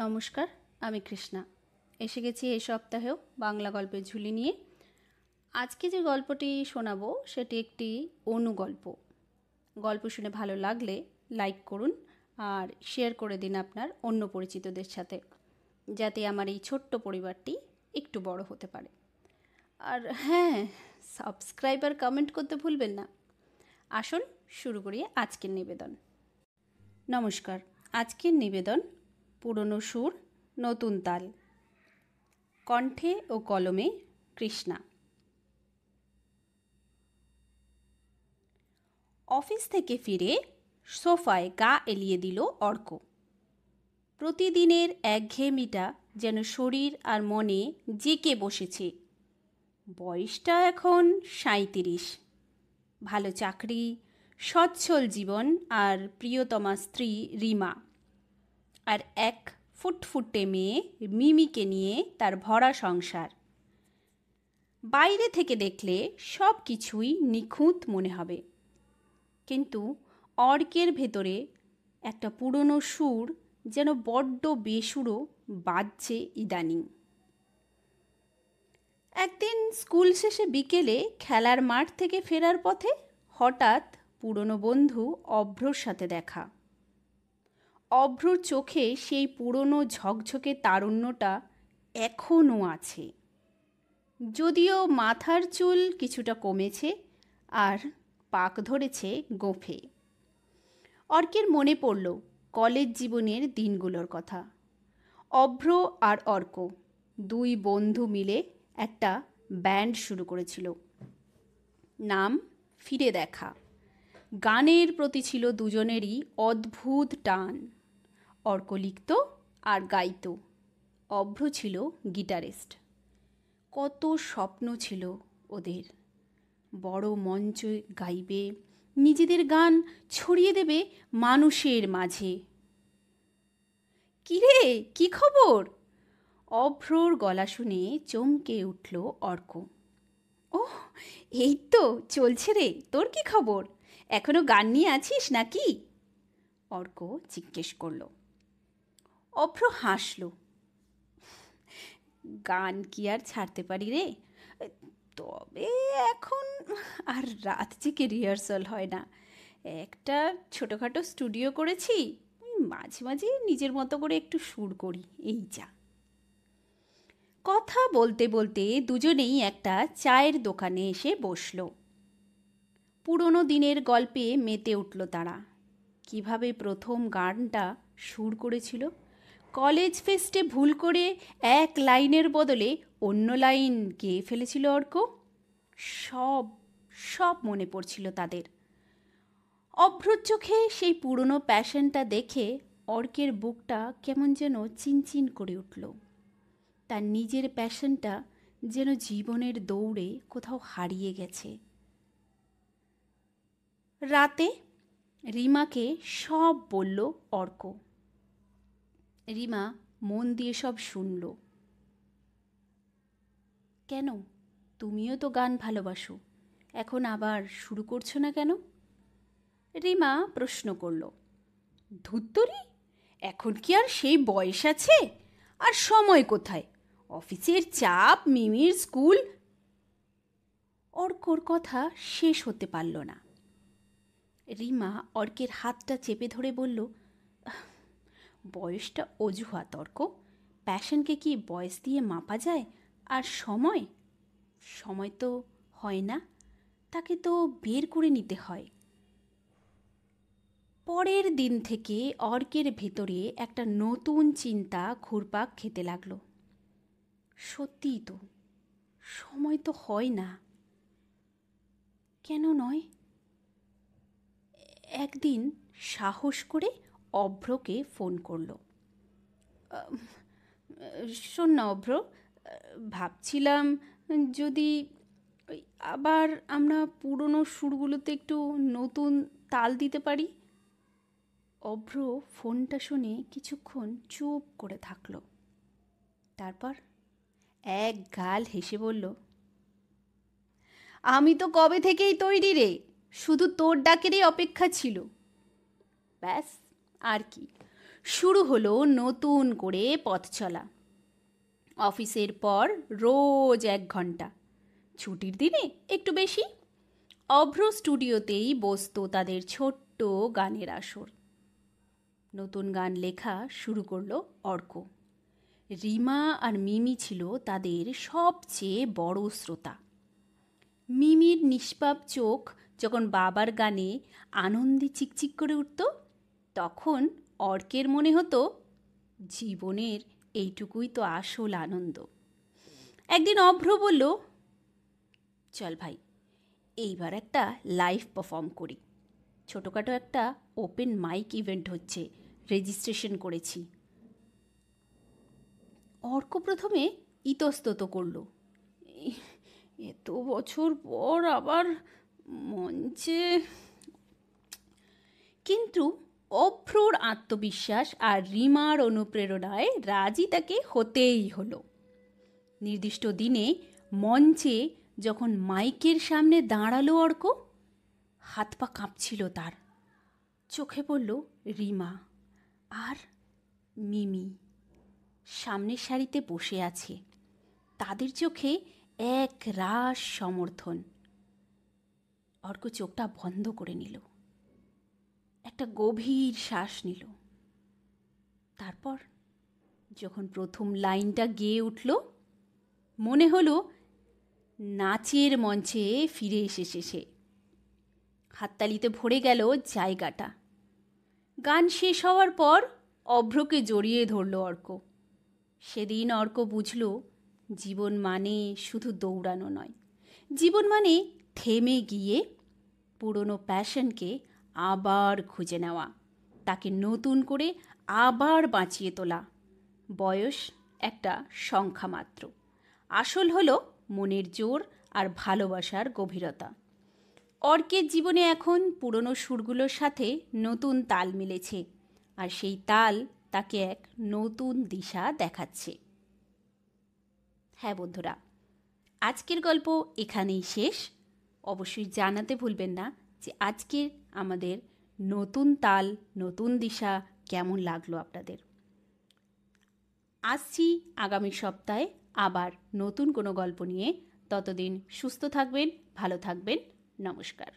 নমস্কার, আমি কৃষ্ণা। এসে গেছি এই সপ্তাহেও বাংলা গল্পের ঝুলি নিয়ে। আজকে যে গল্পটি শোনাবো সেটি একটি অনুগল্প। গল্প শুনে ভালো লাগলে লাইক করুন আর শেয়ার করে দিন আপনার অন্য পরিচিতদের সাথে, যাতে আমার এই ছোট্ট পরিবারটি একটু বড় হতে পারে। আর হ্যাঁ, সাবস্ক্রাইব আর কমেন্ট করতে ভুলবেন না। আসুন শুরু করি আজকের নিবেদন। নমস্কার, আজকের নিবেদন পুরনো সুর নতুন তাল। কণ্ঠে ও কলমে কৃষ্ণা। অফিস থেকে ফিরে সোফায় গা এলিয়ে দিল অর্ক। প্রতিদিনের একঘেয়েমিটা যেন শরীর আর মনে জেঁকে বসেছে। বয়সটা এখন 37। ভালো চাকরি, সচ্ছল জীবন আর প্রিয়তমা স্ত্রী রিমা, আর এক ফুটফুটে মেয়ে মিমিকে নিয়ে তার ভরা সংসার। বাইরে থেকে দেখলে সব কিছুই নিখুঁত মনে হবে, কিন্তু অর্কের ভেতরে একটা পুরনো সুর যেন বড্ড বেসুরো বাজছে ইদানিং। একদিন স্কুল শেষে বিকেলে খেলার মাঠ থেকে ফেরার পথে হঠাৎ পুরনো বন্ধু অভ্রর সাথে দেখা। অভ্রর চোখে সেই পুরনো ঝকঝকে তারুণ্যটা এখনও আছে, যদিও মাথার চুল কিছুটা কমেছে আর পাক ধরেছে গোঁফে। অর্কের মনে পড়ল কলেজ জীবনের দিনগুলোর কথা। অভ্র আর অর্ক দুই বন্ধু মিলে একটা ব্যান্ড শুরু করেছিল, নাম ফিরে দেখা। গানের প্রতি ছিল দুজনেরই অদ্ভুত টান। অর্ক লিখত আর গাইত, অভ্র ছিল গিটারিস্ট। কত স্বপ্ন ছিল ওদের। বড় মঞ্চে গাইবে, নিজেদের গান ছড়িয়ে দেবে মানুষের মাঝে। কিরে, কি খবর? অভ্রর গলা শুনে চমকে উঠল অর্ক। ওহ, এই তো চলছে রে, তোর কি খবর? এখনো গান নিয়ে আছিস নাকি? অর্ক জিজ্ঞেস করল। অভ্র হাসল। গান কি আর ছাড়তে পারি রে, তবে এখন আর রাত জেগে রিহার্সাল হয় না। একটা ছোটোখাটো স্টুডিও করেছি, মাঝে মাঝে নিজের মতো করে একটু সুর করি, এই যা। কথা বলতে বলতে দুজনেই একটা চায়ের দোকানে এসে বসল। পুরনো দিনের গল্পে মেতে উঠল তারা। কিভাবে প্রথম গানটা সুর করেছিল, কলেজ ফেস্টে ভুল করে এক লাইনের বদলে অন্য লাইন গেয়ে ফেলেছিল অর্ক। সব সব মনে পড়ছিল তাদের। অভ্রর চোখে সেই পুরনো প্যাশনটা দেখে অর্কের বুকটা কেমন যেন চিনচিন করে উঠল। তার নিজের প্যাশনটা যেন জীবনের দৌড়ে কোথাও হারিয়ে গেছে। রাতে রিমাকে সব বলল অর্ক। রিমা মন দিয়ে সব শুনল। কেন, তুমিও তো গান ভালোবাসো, এখন আবার শুরু করছো না কেন? রিমা প্রশ্ন করল। ধুত্তরি, এখন কি আর সেই বয়স আছে? আর সময় কোথায়? অফিসের চাপ, মিমির স্কুল। অর্কর কথা শেষ হতে পারল না। রিমা অর্কের হাতটা চেপে ধরে বলল, বয়সটা অজুহাত অর্ক। প্যাশনকে কি বয়স দিয়ে মাপা যায়? আর সময়, সময় তো হয় না, তাকে তো বের করে নিতে হয়। পরের দিন থেকে অর্কের ভেতরে একটা নতুন চিন্তা ঘুরপাক খেতে লাগলো। সত্যিই তো, সময় তো হয় না। কেন নয়? একদিন সাহস করে অভ্রকে ফোন করলো। শোন না অভ্র, ভাবছিলাম যদি আবার আমরা পুরনো সুরগুলোতে একটু নতুন তাল দিতে পারি। অভ্র ফোনটা শুনে কিছুক্ষণ চুপ করে থাকলো। তারপর এক গাল হেসে বলল, আমি তো কবে থেকেই তৈরি রে, শুধু তোর ডাকেরই অপেক্ষা ছিল। ব্যাস, আর কি, শুরু হলো নতুন করে পথ চলা। অফিসের পর রোজ 1 ঘন্টা, ছুটির দিনে একটু বেশি। অভ্র স্টুডিওতেই বসতো তাদের ছোট্ট গানের আসর। নতুন গান লেখা শুরু করলো অর্ক। রিমা আর মিমি ছিল তাদের সবচেয়ে বড় শ্রোতা। মিমির নিষ্পাপ চোখ যখন বাবার গানে আনন্দে চিকচিক করে উঠত, তখন অর্কের মনে হতো জীবনের এইটুকুই তো আসল আনন্দ। একদিন অভ্র বলল, চল ভাই, এইবার একটা লাইভ পারফর্ম করি। ছোটোখাটো একটা ওপেন মাইক ইভেন্ট হচ্ছে, রেজিস্ট্রেশন করেছি। অর্ক প্রথমে ইতস্তত করল, এত বছর পর আবার মঞ্চে। কিন্তু অভ্রর আত্মবিশ্বাস আর রিমার অনুপ্রেরণায় রাজি তাকে হতেই হলো। নির্দিষ্ট দিনে মঞ্চে যখন মাইকের সামনে দাঁড়ালো অর্ক, হাত পা কাঁপছিল তার। চোখে পড়ল রিমা আর মিমি সামনের সারিতে বসে আছে। তাদের চোখে এক রাস সমর্থন। অর্ক চোখটা বন্ধ করে নিল, একটা গভীর শ্বাস নিল। তারপর যখন প্রথম লাইনটা গেয়ে উঠল, মনে হলো নাচের মঞ্চে ফিরে এসেছে সে। হাততালিতে ভরে গেল জায়গাটা। গান শেষ হওয়ার পর অভ্রকে জড়িয়ে ধরল অর্ক। সেদিন অর্ক বুঝল, জীবন মানে শুধু দৌড়ানো নয়, জীবন মানে থেমে গিয়ে পুরনো প্যাশনকে আবার খুঁজে নেওয়া, তাকে নতুন করে আবার বাঁচিয়ে তোলা। বয়স একটা সংখ্যা মাত্র, আসল হলো মনের জোর আর ভালোবাসার গভীরতা। অর্কের জীবনে এখন পুরনো সুরগুলোর সাথে নতুন তাল মিলেছে, আর সেই তাল তাকে এক নতুন দিশা দেখাচ্ছে। হ্যাঁ বন্ধুরা, আজকের গল্প এখানেই শেষ। অবশ্যই জানাতে ভুলবেন না যে আজকের আমাদের নতুন তাল, নতুন দিশা কেমন লাগলো আপনাদের। আসছি আগামী সপ্তাহে আবার নতুন কোনো গল্প নিয়ে। ততদিন সুস্থ থাকবেন, ভালো থাকবেন। নমস্কার।